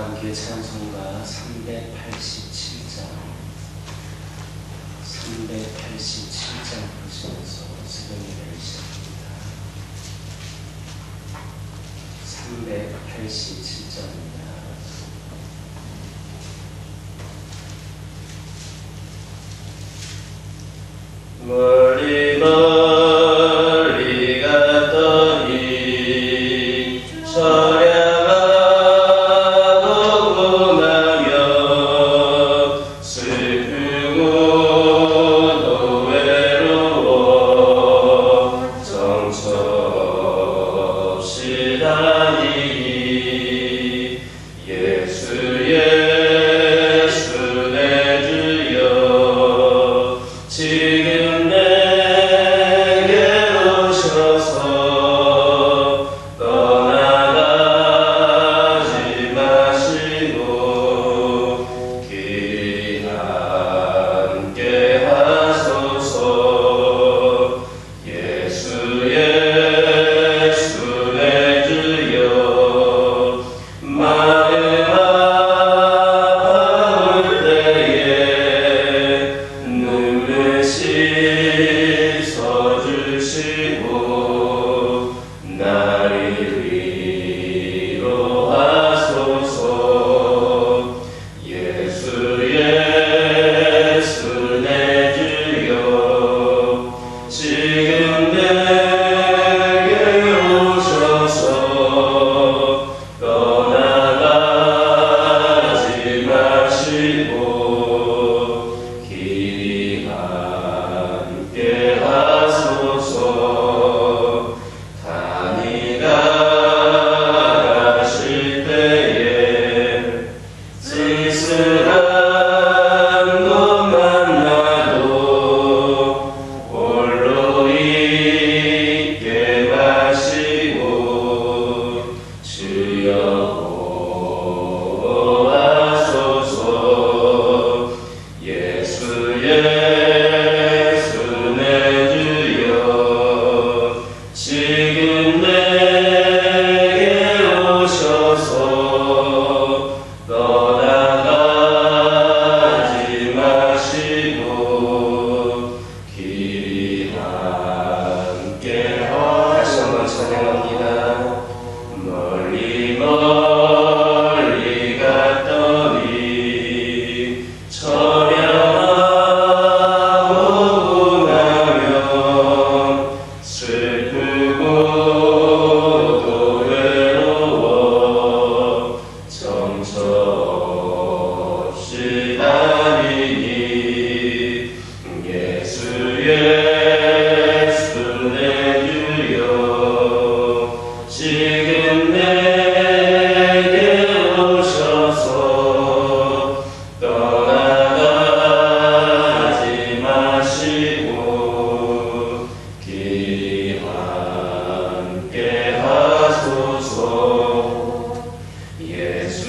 함께 찬송가 387장 보시면서 수련회를 시작합니다. 387장입니다. 멀리 멀리 갔더니 처량하고 고마며 슬프고도 외로워 정처없이 다니니 예수 내 주여 지금 내게 오셔서 떠나가지 마시고 길 함께 하소서. 예수 내 주여 마음 아파올 때에 눈물 씻어주시고 나를 위로하소서. 예수 내 주여 지금 내게 오셔서 떠나가지 마시고 길이 함께 하소서. 다니다 가실 때에 쓸쓸한 곳 만나도 홀로 있게 마시고 주여 보호하소서. 예수 내 주여 지금 내게 오셔서 떠나가지 마시고 길이 함께 다시 한번 찬양합니다. 멀리 멀리 갔더니 처량하고 고나며 슬프고도 외로워 정처없이 다니니 예수 내 주여 지금 내게 오셔서 떠나가지 마시고 길이 함께 하소서. 예수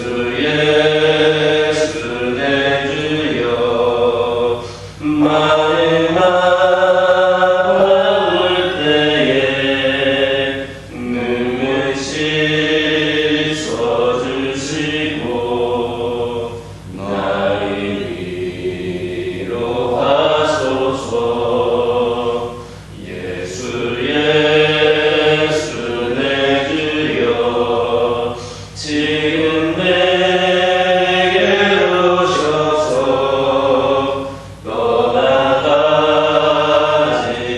내 주여 마음 아파올 때에 눈물 씻어주시고 나를 위로하소서. 예수 내 주여 지금 내게 오셔서 떠나가지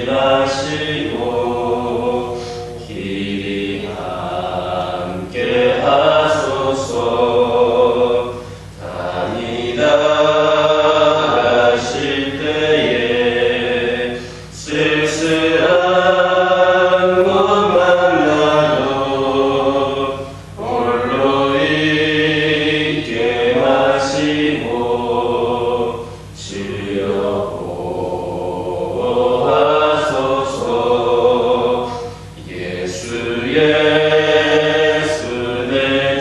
마시고 길이 함께 하소서. 다니다 가실 때에 쓸쓸한 곳 만나도 홀로 있게 마시고 주여 보호하소서. 예수 내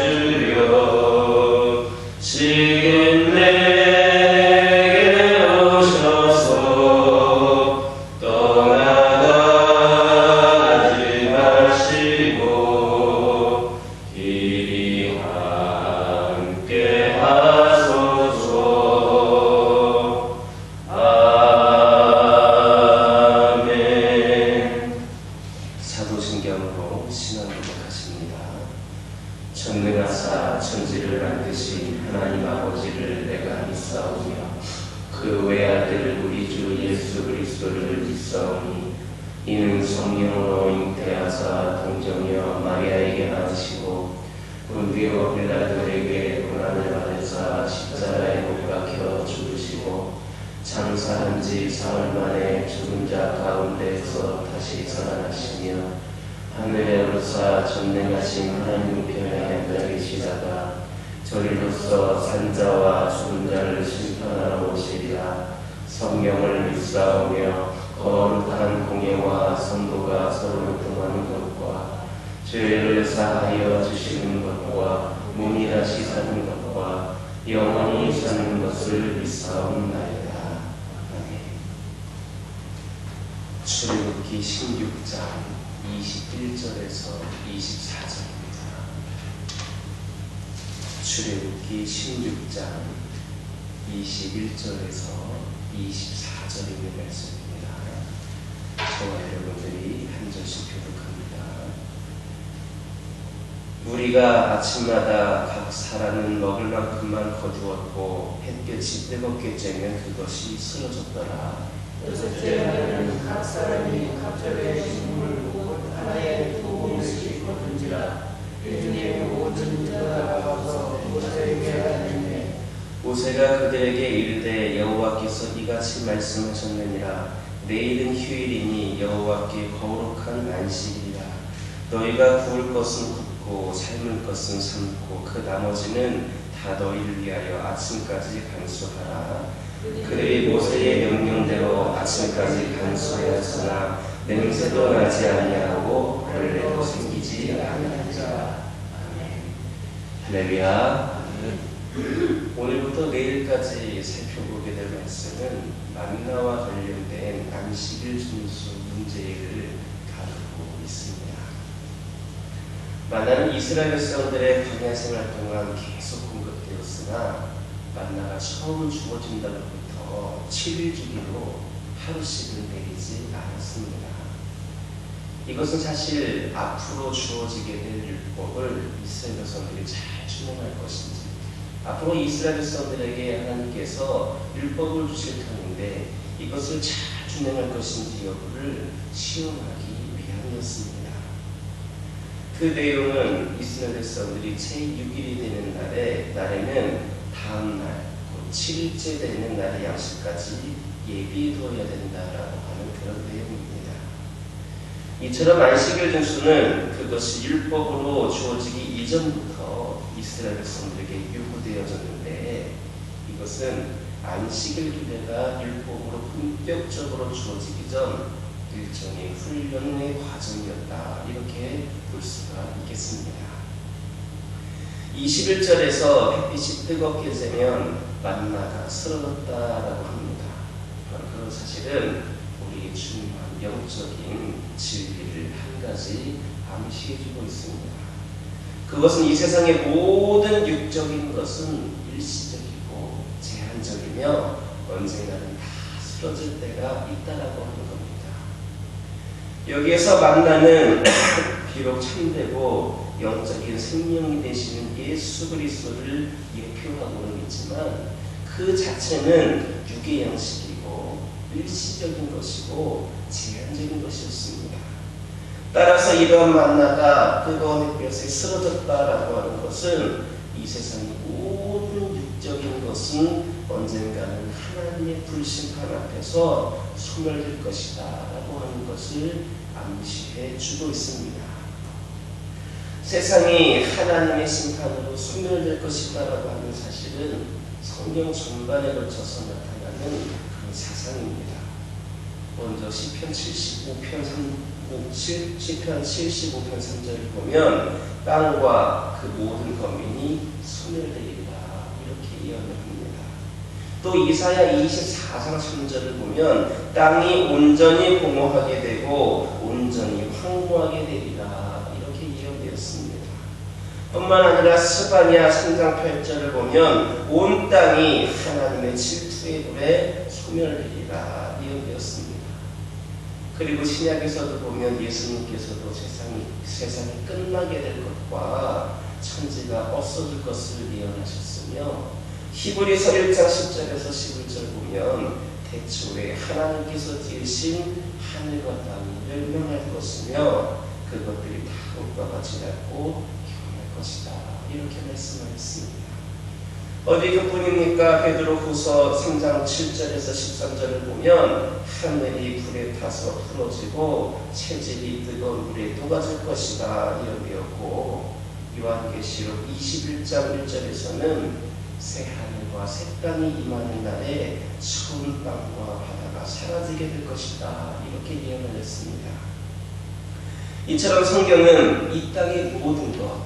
전능하사 천지를 만드신 하나님 아버지를 내가 믿사오며 그 외아들 우리 주 예수 그리스도를 믿사오니 이는 성령으로 잉태하사 동정녀 마리아에게 낳으시고 본디오 빌라도에게 고난을 받으사 십자가에 못 박혀 죽으시고 장사한 지 사흘 만에 죽은 자 가운데서 다시 살아나시며 하늘에 오르사 전능하신 하나님 우편에 앉아 계시다가 저리로서 산자와 죽은 자를 심판하러 오시리라. 성령을 믿사오며 거룩한 공예와 성도가 서로 교통하는 것과 죄를 사하여 주시는 것과 몸이 다시 사는 것과 영원히 사는 것을 믿사옵나이다. 아멘. 출애굽기 16장 21절에서 24절입니다. 출애굽기 16장 21절에서 24절 있는 말씀입니다. 저와 여러분들이 한 절씩 교독합니다. 우리가 아침마다 각 사람은 먹을 만큼만 거두었고 햇볕이 뜨겁게 쬐면 그것이 쓰러졌더라. 여섯째 날에는 각 사람이 각절의 식물 하나에 두 봉씩 거둔지라. 이중에 모든 자가 와서 모세에게 하였느니 모세가 그들에게 이르되 여호와께서 이같이 말씀하셨느니라. 내일은 휴일이니 여호와께 거룩한 안식이라. 너희가 구울 것은 굽고 삶을 것은 삶고 그 나머지는 다 너희를 위하여 아침까지 간수하라. 그들이 모세의 명령대로 아침까지 간수하였으나 냄새도 나지 아니하고 벌레도 생기지 아니하니라. 할렐루야. 오늘부터 내일까지 살펴보게 될 말씀은 만나와 관련된 안식일 준수 문제를 다루고 있습니다. 만나는 이스라엘 백성들의 광야 생활 동안 계속 공급되었으나 만나가 처음 주어진다로부터 7일 주기로 하루씩은 내리지 않았습니다. 이것은 사실 앞으로 주어지게 될 율법을 이스라엘 백성들이 잘 준행할 것인지, 앞으로 이스라엘 백성들에게 하나님께서 율법을 주실 터인데 이것을 잘 준행할 것인지 여부를 시험하기 위함이었습니다. 그 내용은 이스라엘 백성들이 제6일이 되는 날에는 다음 날, 곧 7일째 되는 날의 양식까지 예비해둬야 된다라고 하는 그런 내용입니다. 이처럼 안식일 준수는 그것이 율법으로 주어지기 이전부터 이스라엘 백성들에게 요구되어졌는데, 이것은 안식일 규례가 율법으로 본격적으로 주어지기 전 일종의 훈련의 과정이었다, 이렇게 볼 수가 있겠습니다. 21절에서 햇빛이 뜨겁게 쬐면 만나가 쓰러졌다라고 합니다. 그 사실은 우리의 중요한 영적인 진리를 한 가지 암시해주고 있습니다. 그것은 이 세상의 모든 육적인 것은 일시적이고 제한적이며 언젠가는 다 쓰러질 때가 있다라고 하는 겁니다. 여기에서 만나는 비록 참되고 영적인 생명이 되시는 예수 그리스도를 예표하고는 있지만 그 자체는 육의 양식이고 일시적인 것이고 제한적인 것이었습니다. 따라서 이러한 만나가 뜨거운 햇볕에 쓰러졌다라고 하는 것은 이 세상의 모든 육적인 것은 언젠가는 하나님의 불심판 앞에서 소멸될 것이다 라고 하는 것을 암시해 주고 있습니다. 세상이 하나님의 심판으로 소멸될 것이다라고 하는 사실은 성경 전반에 걸쳐서 나타나는 그런 사상입니다. 먼저 시편 75편 3절을 보면 땅과 그 모든 거민이 소멸되리라 이렇게 예언을 합니다. 또 이사야 24장 3절을 보면 땅이 온전히 공허하게 되고 온전히 황무하게 되리라 이렇게 예언되었습니다. 뿐만 아니라 스바냐 3장 8절을 보면 온 땅이 하나님의 질투의 불에 소멸되리라 예언되었습니다. 그리고 신약에서도 보면 예수님께서도 세상이 끝나게 될 것과 천지 그가 없어질 것을 예언하셨으며 히브리서 1장 10절에서 11절 보면 태초에 하나님께서 지으신 하늘과 땅이 멸망할 것이며 그것들이 다 옷과 같이 닳고 경할 것이다. 이렇게 말씀하셨습니다. 어디 그뿐입니까? 베드로후서 3장 7절에서 13절을 보면 하늘이 불에 타서 풀어지고 체질이 뜨거운 물에 녹아질 것이다 이런 배웠고, 요한계시록 21장 1절에서는 새 하늘과 새 땅이 임하는 날에 추운 땅과 바다가 사라지게 될 것이다 이렇게 예언을 했습니다. 이처럼 성경은 이 땅의 모든 것,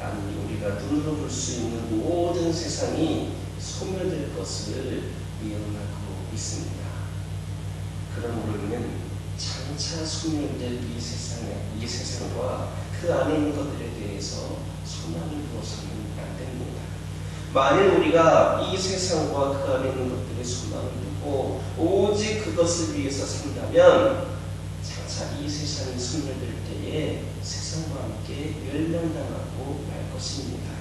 아니 우리가 눈으로 볼 수 있는 모든 세상이 소멸될 것을 예언하고 있습니다. 그러므로 우리는 장차 소멸될 이 세상과 그 안에 있는 것들에 대해서 소망을 두어서는 안 됩니다. 만일 우리가 이 세상과 그 안에 있는 것들에 소망을 두고 오직 그것을 위해서 산다면 장차 이 세상이 소멸될 때에 세상과 함께 멸망당하고 말 것입니다.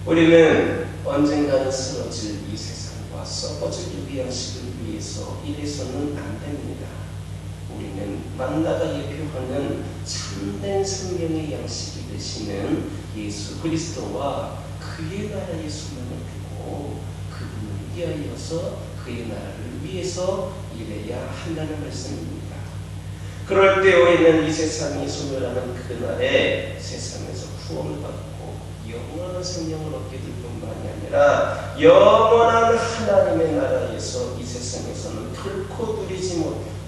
우리는 언젠가는 쓰러질 이 세상과 썩어질 이 양식을 위해서 이래서는 안 됩니다. 우리는 만나가 예표하는 참된 생명의 양식이 되시는 예수 그리스도와 그의 나라의 소망을 두고 그분을 위하여서 그의 나라를 위해서 일해야 한다는 말씀입니다. 그럴 때 우리는 이 세상이 소멸하는 그날에 세상에서 구원을 받고 영원한 생명을 얻게 될 뿐만이 아니라 영원한 하나님의 나라에서 이 세상에서는 결코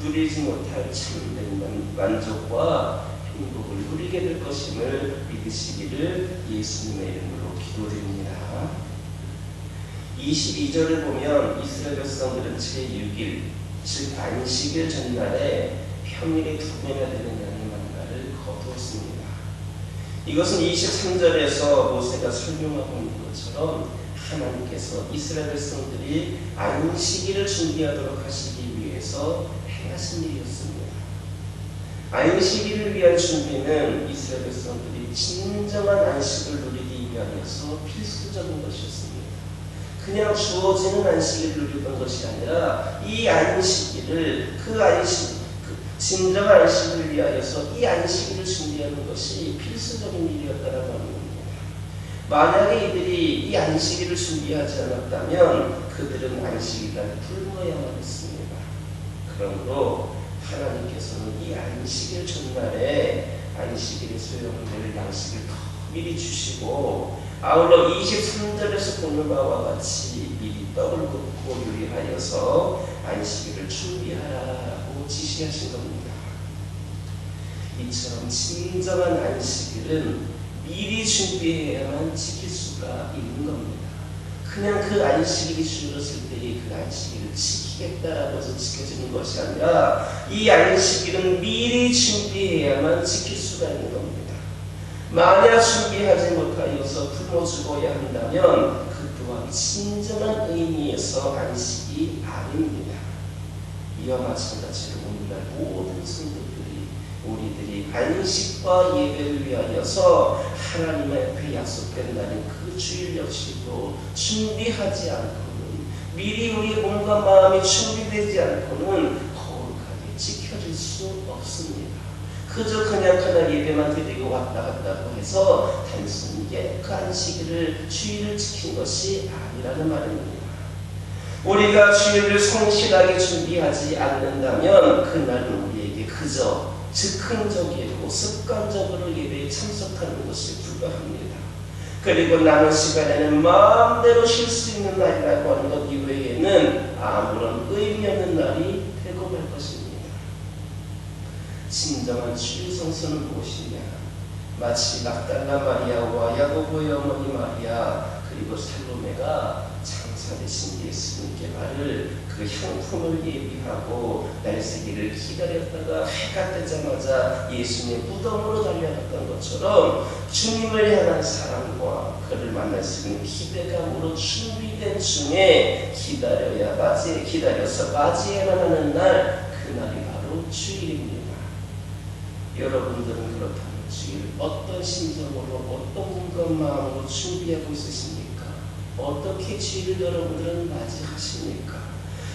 누리지 못할 참된 만족과 행복을 누리게 될 것임을 믿으시기를 예수님의 이름으로 기도드립니다. 22절을 보면 이스라엘 백성들은 제6일 즉 안식일 전날에 평일에 2배나 되는 양의 만나를 거두었습니다. 이것은 23절에서 모세가 설명하고 있는 것처럼 하나님께서 이스라엘 백성들이 안식일을 준비하도록 하시기 위해서 행하신 일이었습니다. 안식일을 위한 준비는 이스라엘 백성들이 진정한 안식을 누리기 위하여서 필수적인 것이었습니다. 그냥 주어지는 안식일을 누리던 것이 아니라 이 안식일을 진정한 안식을 위하여서 이 안식일을 준비하는 것이 필수적인 일이었다라고 하는 겁니다. 만약에 이들이 이 안식일을 준비하지 않았다면 그들은 안식일날 굶어야만 했습니다. 그러므로 하나님께서는 이 안식일 전날에 안식일에 소용될 양식을 더 미리 주시고 아울러 23절에서 보는 바와 같이 미리 떡을 굽고 요리하여서 안식일을 준비하라고 지시하신 겁니다. 이처럼 진정한 안식일은 미리 준비해야만 지킬 수가 있는 겁니다. 그냥 그 안식일이 주어졌을 때에 그 안식일을 지키겠다라고 해서 지켜지는 것이 아니라 이 안식일은 미리 준비해야만 지킬 수가 있는 겁니다. 만약 준비하지 못하여서 굶어 죽어야 한다면 그 또한 진정한 의미에서 안식이 아닙니다. 이와 마찬가지로 오늘날 모든 성도들이 우리들이 안식과 예배를 위하여서 하나님 앞에 약속된 날인 그 주일 역시도 준비하지 않고는 미리 우리의 몸과 마음이 준비되지 않고는 거룩하게 지켜질 수 없습니다. 그저 그냥 예배만 드리고 왔다 갔다고 해서 단순히 그 안식일을 주일을 지킨 것이 아니라는 말입니다. 우리가 주일을 성실하게 준비하지 않는다면 그날은 우리에게 그저 즉흥적이고 습관적으로 예배에 참석하는 것이 불가합니다. 그리고 남은 시간에는 마음대로 쉴 수 있는 날이라고 하는 것 이외에는 아무런 의미 없는 날이 되고 말 것입니다. 진정한 주일 성수는 무엇이냐? 마치 막달라 마리아와 야고보의 어머니 마리아 그리고 살로메가 장사 되신 예수님께 바를 그 향품을 예비하고 날새기를 기다렸다가 해가 뜨자마자 예수님의 무덤으로 달려갔던 것처럼 주님을 향한 사랑과 그를 만날 수 있는 기대감으로 준비된 중에 기다려서 맞이해만 하는 날, 그날이 바로 주일입니다. 여러분들은 그렇다면 주일 어떤 심정으로 어떤 마음으로 준비하고 있으십니까? 어떻게 주일을 여러분들은 맞이하십니까?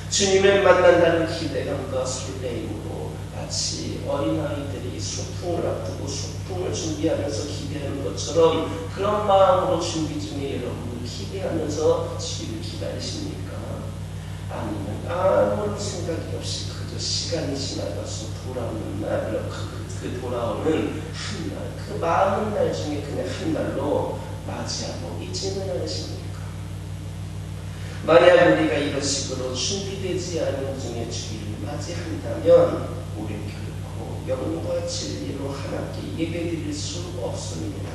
주님을 만난다는 기대감과 설레임으로 마치 어린아이들이 소풍을 앞두고 소풍을 준비하면서 기대하는 것처럼 그런 마음으로 준비 중에 여러분들 기대하면서 주일을 기다리십니까? 아니면 아무런 생각이 없이 그저 시간이 지나가서 돌아오는 날, 그 돌아오는 한 날, 그 많은 날 중에 그냥 한 날로 맞이하고 있지는 않으십니까? 만약 우리가 이런 식으로 준비되지 않은 중에 주일을 맞이한다면 우리는 결코 영과 진리로 하나님께 예배드릴 수 없습니다.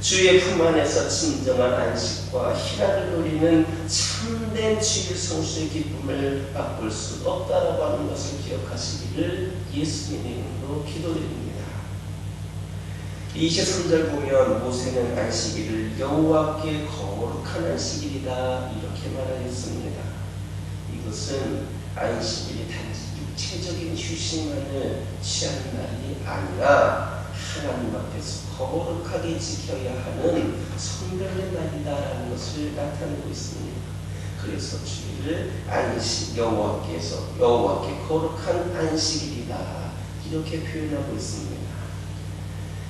주의 품 안에서 진정한 안식과 희락을 누리는 참된 주일 성수의 기쁨을 맛볼 수 없다라고 하는 것을 기억하시기를 예수님의 이름으로 기도드립니다. 23절 보면 모세는 안식일을 여호와께 거룩한 안식일이다 이렇게 말하였습니다. 이것은 안식일이 단지 육체적인 휴식만을 취하는 날이 아니라 하나님 앞에서 거룩하게 지켜야 하는 성별의 날이다라는 것을 나타내고 있습니다. 그래서 주일을 여호와께 거룩한 안식일이다 이렇게 표현하고 있습니다.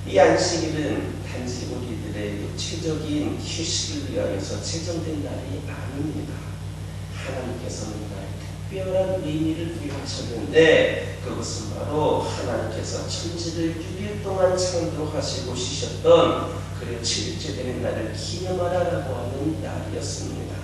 이 안식일은 단지 우리들의 육체적인 휴식을 위하여서 제정된 날이 아닙니다. 하나님께서는 날 특별한 의미를 부여하셨는데 그것은 바로 하나님께서 천지를 6일 동안 창조하시고 쉬셨던 그의 7일째 되는 날을 기념하라라고 하는 날이었습니다.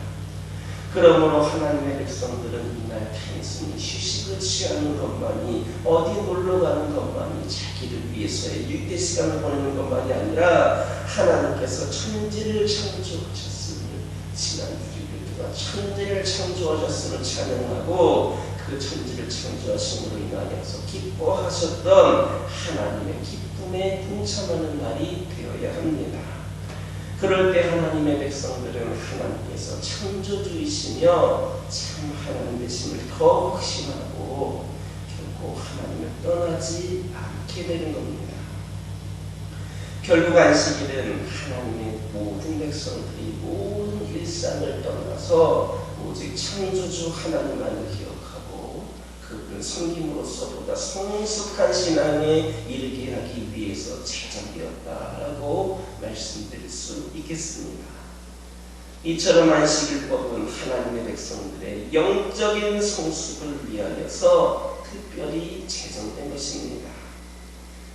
그러므로 하나님의 백성들은 이날 단순히 휴식을 취하는 것만이 어디 놀러가는 것만이 자기를 위해서의 유대 시간을 보내는 것만이 아니라 하나님께서 천지를 창조하셨음을 지난 6일 동안 천지를 창조하셨음을 찬양하고 그 천지를 창조하심으로 인하여서 기뻐하셨던 하나님의 기쁨에 동참하는 날이 되어야 합니다. 그럴 때 하나님의 백성들은 하나님께서 창조주이시며 참 하나님 되심을 더 확신하고 결코 하나님을 떠나지 않게 되는 겁니다. 결국 안식일은 하나님의 모든 백성들이 모든 일상을 떠나서 오직 창조주 하나님만을 기억하고 그분을 섬김으로써 보다 성숙한 신앙에 이르게 하기 위해서 제정되었다라고 말씀드릴 수 있겠습니다. 이처럼 안식일법은 하나님의 백성들의 영적인 성숙을 위하여서 특별히 제정된 것입니다.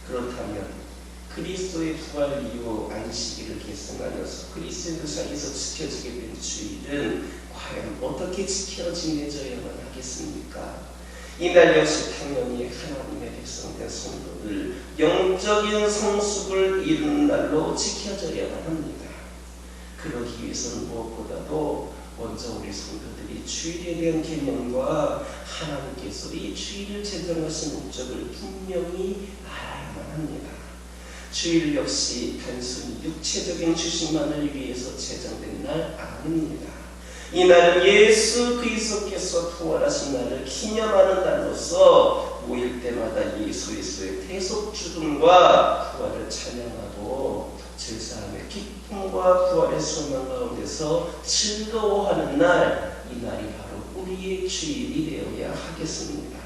그렇다면 그리스도의 부활 이후 안식일을 계승하여서 그리스도 사이에서 지켜지게 된 주일은 과연 어떻게 지켜 지내져야만 하겠습니까? 이날 역시 당연히 하나님의 백성된 성도들 영적인 성숙을 이루는 날로 지켜져야만 합니다. 그러기 위해서는 무엇보다도 먼저 우리 성도들이 주일에 대한 개념과 하나님께서 이 주일을 제정하신 목적을 분명히 알아야만 합니다. 주일 역시 단순히 육체적인 휴식만을 위해서 제정된 날 아닙니다. 이 날은 예수 그리스도께서 부활하신 날을 기념하는 날로서 모일 때마다 예수 그리스도의 대속 죽음과 부활을 찬양하고 제사함의 기쁨과 부활의 소망 가운데서 즐거워하는 날, 이 날이 바로 우리의 주일이 되어야 하겠습니다.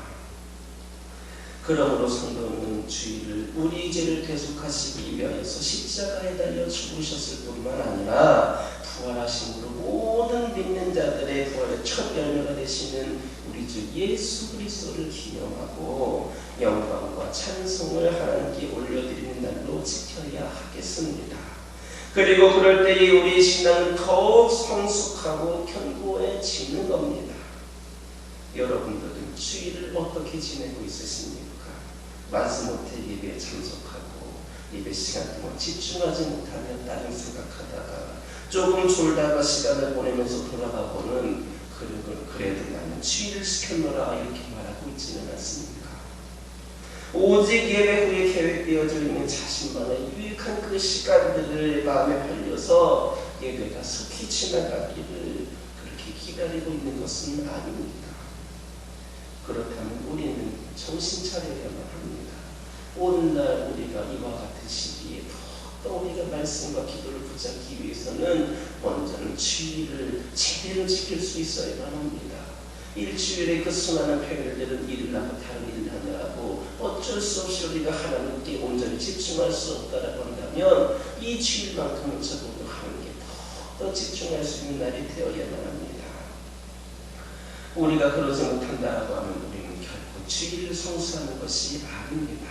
그러므로 성도는 주일을 우리 죄를 대속하시기 위하여서 십자가에 달려 죽으셨을 뿐만 아니라 부활하심으로 모든 믿는 자들의 부활의 첫 열매가 되시는 우리 주 예수 그리스도를 기념하고 영광과 찬송을 하나님께 올려드리는 날로 지켜야 하겠습니다. 그리고 그럴 때에 우리의 신앙은 더욱 성숙하고 견고해지는 겁니다. 여러분들은 주일을 어떻게 지내고 있으십니까? 마지못해 예배에 참석하고 예배 시간 동안 집중하지 못하면 다른 생각하다가 조금 졸다가 시간을 보내면서 돌아가고는 그래도 나는 주일을 시켰노라 이렇게 말하고 있지는 않습니까? 오직 예배 후에 계획되어져 있는 자신만의 유익한 그 시간들을 마음에 팔려서 예배가 속히 지나가기를 그렇게 기다리고 있는 것은 아닙니다. 그렇다면 우리는 정신 차려야만 합니다. 오늘날 우리가 이와 같은 시기에 더 우리가 말씀과 기도를 붙잡기 위해서는 먼저는 주일을 제대로 지킬 수 있어야만 합니다. 일주일에 그 수많은 평일들은 일을 하고 다른 일을 하느라고 어쩔 수 없이 우리가 하나님께 온전히 집중할 수 없다라고 한다면 이 주일만큼은 적어도 하나님께 더 집중할 수 있는 날이 되어야만 합니다. 우리가 그러지 못한다라고 하면 우리는 결코 주일을 성수하는 것이 아닙니다.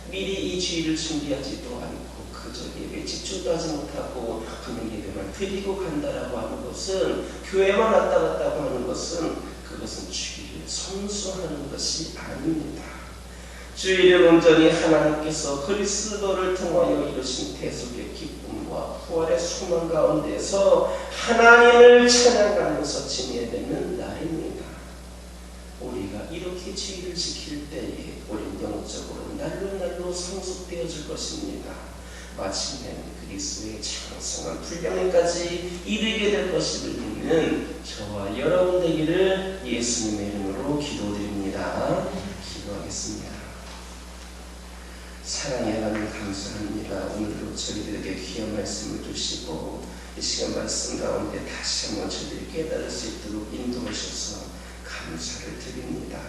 미리 이 주일을 준비하지도 않고 그저 예배에 집중도 하지 못하고 그냥 예배만 드리고 간다라고 하는 것은, 교회만 왔다 갔다 하는 것은, 그것은 주일을 성수하는 것이 아닙니다. 주일을 온전히 하나님께서 그리스도를 통하여 이루신 대속의 기쁨과 부활의 소망 가운데서 하나님을 찬양하면서 지내야 되는 날입니다. 우리가 이렇게 주일을 지킬 때에 우리는 영적으로 날로 성숙되어질 것입니다. 마침내 그리스도의 장성한 분량에까지 이르게 될 것을 믿는 저와 여러분 되기를 예수님의 이름으로 기도드립니다. 기도하겠습니다. 사랑의 하나님 감사합니다. 오늘도 저희들에게 귀한 말씀을 주시고 이 시간 말씀 가운데 다시 한번 저희들이 깨달을 수 있도록 인도하셔서 감사를 드립니다.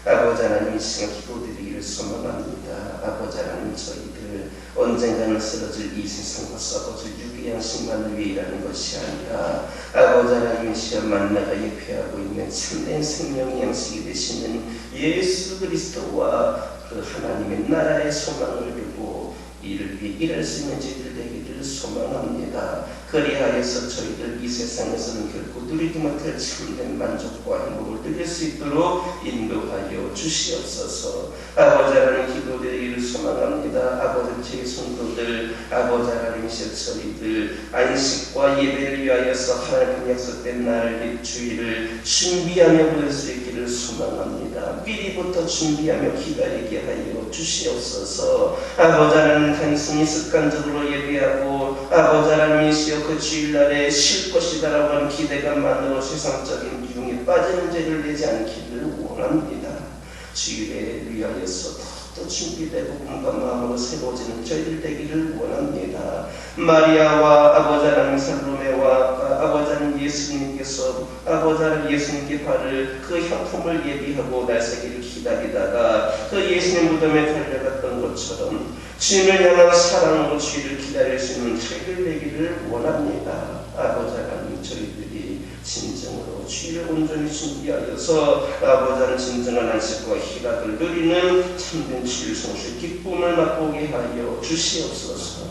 아버지 하나님, 이 시간 기도드리기를 소망합니다. 아버지 하나님, 저희들 언젠가는 쓰러질 이 세상과 썩어질 육의 양식만을 위해 일하는 것이 아니라 아버지 하나님, 이 시간 만나가 예표하고 있는 참된 생명의 양식이 되시는 예수 그리스도와 그 하나님의 나라의 소망을 두고 이를 위해 일할 수 있는 저희들 되기를 소망합니다. 그리하여서 저희들 이 세상에서는 결코 누리지 못할 참된 만족과 행복을 누릴 수 있도록 인도하여 주시옵소서. 아버지 하나님, 기도드리기를 소망합니다. 아버지, 제 성도들, 아버지 하나님, 저희들 안식과 예배를 위하여서 하나님 약속된 날 주일을 준비하며 보낼 수 있기를 소망합니다. 미리부터 준비하며 기다리게 하여 주시옵소서. 아버지 하나님, 단순히 습관적으로 예배하고 아버지 하나님이시여 그 주일날에 쉴 것이다라고 하는 기대감만으로 세상적인 유흥에 빠지는 죄를 내지 않기를 원합니다. 주일에 위하여서 더 준비되고 몸과 마음으로 새로워지는 저희들 되기를 원합니다. 마리아와 아버지 하나님 살로메와 아버지 하나님 예수님께서 아버지 하나님 예수님께 바를 그 현품을 예비하고 날새기를 기다리다가 그 예수님 무덤에 달려갔던 것처럼 주님을 향한 사랑으로 주일을 기다릴 수 있는 저희들 되기를 원합니다. 아버지 하나님, 저희들이 진정으로 주일을 온전히 준비하여서 아버지 하나님 진정한 안식과 희락을 누리는 참된 주일 성수의 기쁨을 맛보게 하여 주시옵소서.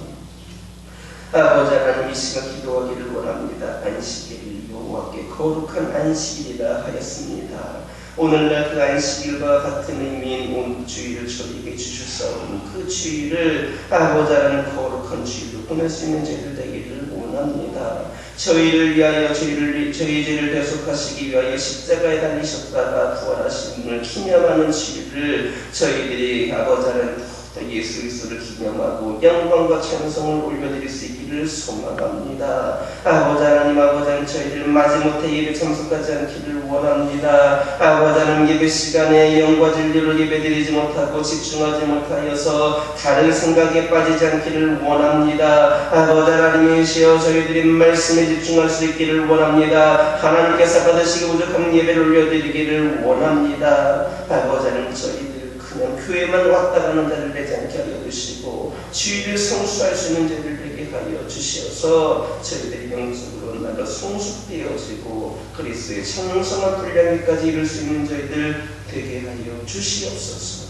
아버지 하나님, 이 시간 기도하기를 원합니다. 안식일이 여호와께 거룩한 안식일이라 하였습니다. 오늘날 그 안식일과 같은 의미인 온 주일을 저희에게 주셨사오니 그 주일을 아버지 하나님 거룩한 주일로 보낼 수 있는 저희들 되기를 원합니다. 저희를 위하여 저희 죄를 대속하시기 위하여 십자가에 달리셨다가 부활하심을 기념하는 주일을 저희들이 아버지 하나님 또 예수 그리스도를 기념하고 영광과 찬송을 올려드릴 수 있기를 소망합니다. 아버지 하나님, 저희들 마지못해 예배 참석하지 않기를 원합니다. 아버지 하나님, 예배 시간에 영과 진리로 예배드리지 못하고 집중하지 못하여서 다른 생각에 빠지지 않기를 원합니다. 아버지 하나님이시여, 저희들이 말씀에 집중할 수 있기를 원합니다. 하나님께서 받으시기 부족한 예배를 올려드리기를 원합니다. 아버지 하나님, 저희들 그냥 교회만 왔다 가는 자를 되지 않게 하여 주시고 주일을 성수할 수 있는 자들 되게 하여 주시어서 저희들이 영적으로 날로 성숙되어지고 그리스도의 장성한 분량에까지 이룰 수 있는 저희들 되게 하여 주시옵소서.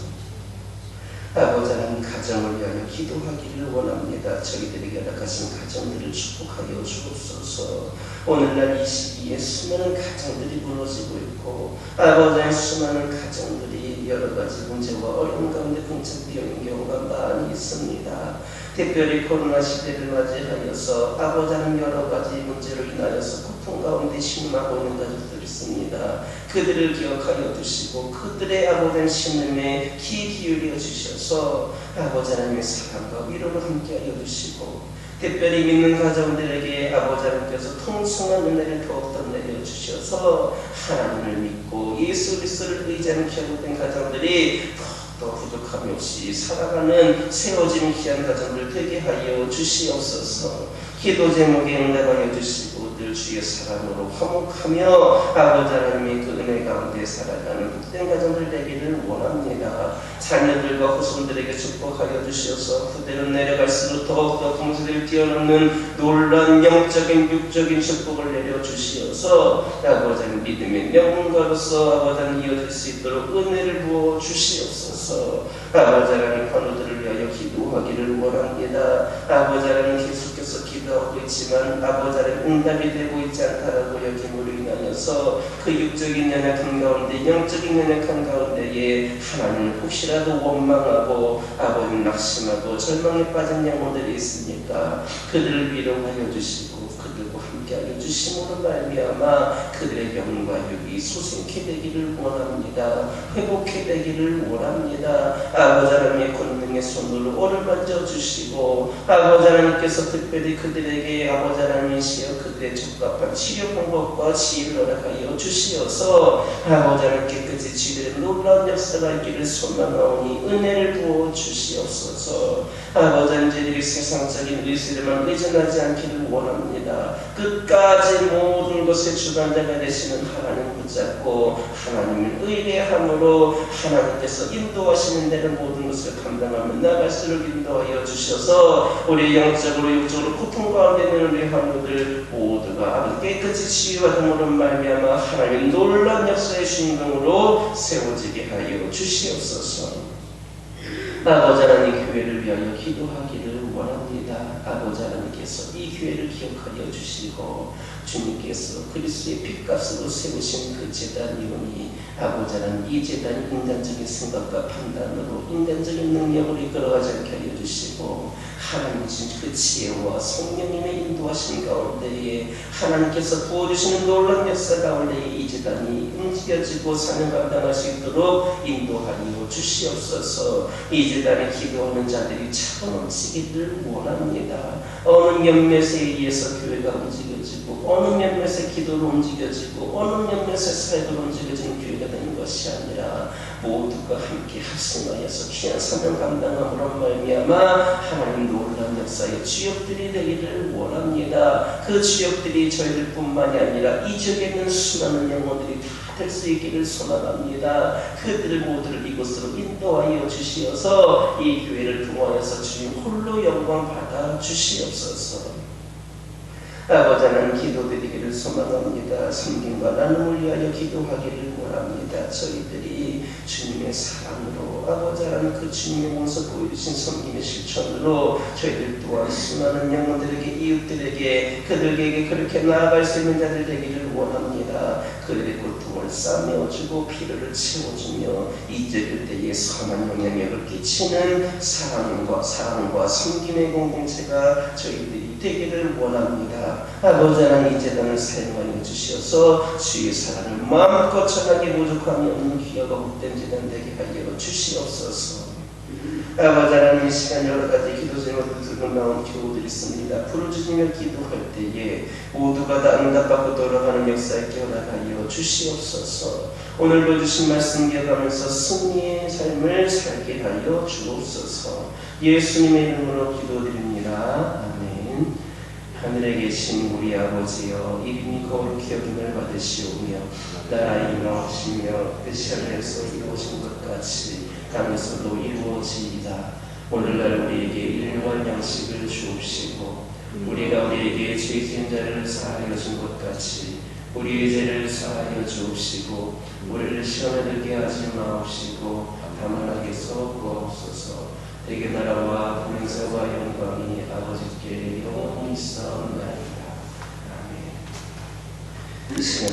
아버지 하나님, 가정을 위하여 기도하기를 원합니다. 저희들에게 허락하신 가정들을 축복하여 주옵소서. 오늘날 이 시기에 수많은 가정들이 무너지고 있고 아버지 하나님, 수많은 가정들이 여러 가지 문제와 어려움 가운데 봉착되어 있는 경우가 많이 있습니다. 특별히 코로나 시대를 맞이하여서 아버지 하나님 여러 가지 문제로 인하여서 고통 가운데 신음하고 있는 가족들이 있습니다. 그들을 기억하여 주시고 그들의 아버지 하나님 신음에 귀 기울여 주셔서 아버지 하나님의 사랑과 위로를 함께하여 주시고 특별히 믿는 가정들에게 아버지 하나님께서 통성한 은혜를 더욱더 내려주셔서 하나님을 믿고 예수 그리스도를 의지하는 결국된 가정들이 더 부족함이 없이 살아가는 세워진 귀한 가정들 되게 하여 주시옵소서. 기도 제목에 응답하여 주시고 늘 주의 사랑으로 화목하며 아버지 하나님의 그 은혜 가운데 살아가는 복된 가정들 되기를 원합니다. 자녀들과 후손들에게 축복하여 주시어서 그대로 내려갈수록 더욱더 풍성을 뛰어넘는 놀라운 영적인 육적인 축복을 내려 주시어서 아버지 하나님 믿음의 명문가로서 아버지 하나님 이어질 수 있도록 은혜를 부어 주시옵소서. 아버지 하나님 환우들을 위하여 기도하기를 원합니다. 아버지 하나님 계속해서 기도하고 있지만 아버지 하나님 응답이 되고 있지 않다라고 여김으로 인하여서 그 육적인 연약한 가운데 영적인 연약한 가운데에 하나님 혹시라도 원망하고 아버님 낙심하고 절망에 빠진 영혼들이 있으니까 그들을 위로하여 주시고 그들과 함께하여 주심으로 말미암아 그들의 영과 육이 소생케 되기를 원합니다. 회복케 되기를 원합니다. 아버지 하나님의 권능의 손으로 오르만져 주시고 아버지 하나님께서 특별히 그들에게 아버지 하나님이시여 그들의 적합한 치료 방법과 지혜를 허락하여 주시어서 아버지 하나님 깨끗이 치유되는 놀라운 역사가 있기를 소망하오니 은혜를 부어 주시옵소서. 아버지 하나님 저희들이 세상적인 의술에만 의존하지 않기를 원합니다. 끝까지 모든 것의 주관자가 되시는 하나님 붙잡고 하나님을 의뢰함으로 하나님께서 인도하시는 대로 모든 것을 감당하며 나갈수록 인도하여 주셔서 우리 영적으로 육적으로 고통 가운데 있는 우리 환우들 모두가 깨끗이 치유하심으로 말미암아 하나님 놀라운 역사의 주인공으로 세워지게 하여 주시옵소서. 아버지 하나님 교회를 위하여 기도하기를 원합니다. 아버지 하나님께서 이 교회를 기억하여 주시고 주님께서 그리스도의 핏값으로 세우신 그 제단이오니 아버지 하나님 이 제단이 인간적인 생각과 판단으로 인간적인 능력을 이끌어가지 않게 하여 주시고 하나님 주신 그 지혜와 성령님의 인도하신 가운데에 하나님께서 부어주시는 놀라운 역사 가운데에 이 제단이 움직여지고 사명 감당할 수 있도록 인도하여 주시옵소서. 이 제단에 기도하는 자들이 차고 넘치기를 원합니다. 어느 몇몇에 의해서 교회가 움직여지고 어느 몇몇의 기도로 움직여지고 어느 몇몇의 사역으로 움직여지는 교회가 되는 것이 아니라 모두가 함께 합심하여서 귀한 사명 감당함으로 말미암아 하나님 놀라운 역사의 주역들이 되기를 원합니다. 그 주역들이 저희들 뿐만이 아니라 이 지역에 있는 수많은 영혼들이 다 될 수 있기를 소망합니다. 그들을 모두를 이곳으로 인도하여 주시어서 이 교회를 통하여서 주님 홀로 영광 받아 주시옵소서. 아버지 하나님 기도드리기를 소망합니다. 섬김과 나눔을 위하여 기도하기를 원합니다. 저희들이 주님의 사랑으로 아버지 하나님 그 주님의 몸소 보여주신 섬김의 실천으로 저희들 또한 수많은 영혼들에게 이웃들에게 그들에게 그렇게 나아갈 수 있는 자들 되기를 원합니다. 그들의 고통을 싸매어주고 피로를 채워주며 이적일 때에 선한 영향력을 끼치는 사랑과 섬김의 공동체가 저희들이 되기를 원합니다. 아버지 하나님 이 재단을 사용하여 주시어서 주의 사랑을 마음껏 전하기 부족함이 없는 귀하고 복된 재단 되게 하여 주시옵소서. 아버지 하나님 이 시간 여러 가지 기도 제목을 들고 나온 교우들이 있습니다. 부르짖으며 기도할 때에 모두가 다 응답받고 돌아가는 역사 있게 허락하여 주시옵소서. 오늘도 주신 말씀 기억하면서 승리의 삶을 살게 하여 주옵소서. 예수님의 이름으로 기도드립니다. 아멘. 하늘에 계신 우리 아버지여 이름이 거룩히 여김을 받으시오며 나라의 임하옵시며 뜻이 하늘에서 이루어진 것 같이 땅에서도 이루어지이다. 오늘날 우리에게 일용할 양식을 주옵시고 우리가 우리에게 죄 지은 자를 사하여 준 것 같이 우리의 죄를 사하여 주옵시고 우리를 시험에 들게 하지 마옵시고 다만 악에서 구하옵소서. 대개 나라와 권세와 영광이 아버지께 영원히 있사옵나이다. 아멘. 이 시간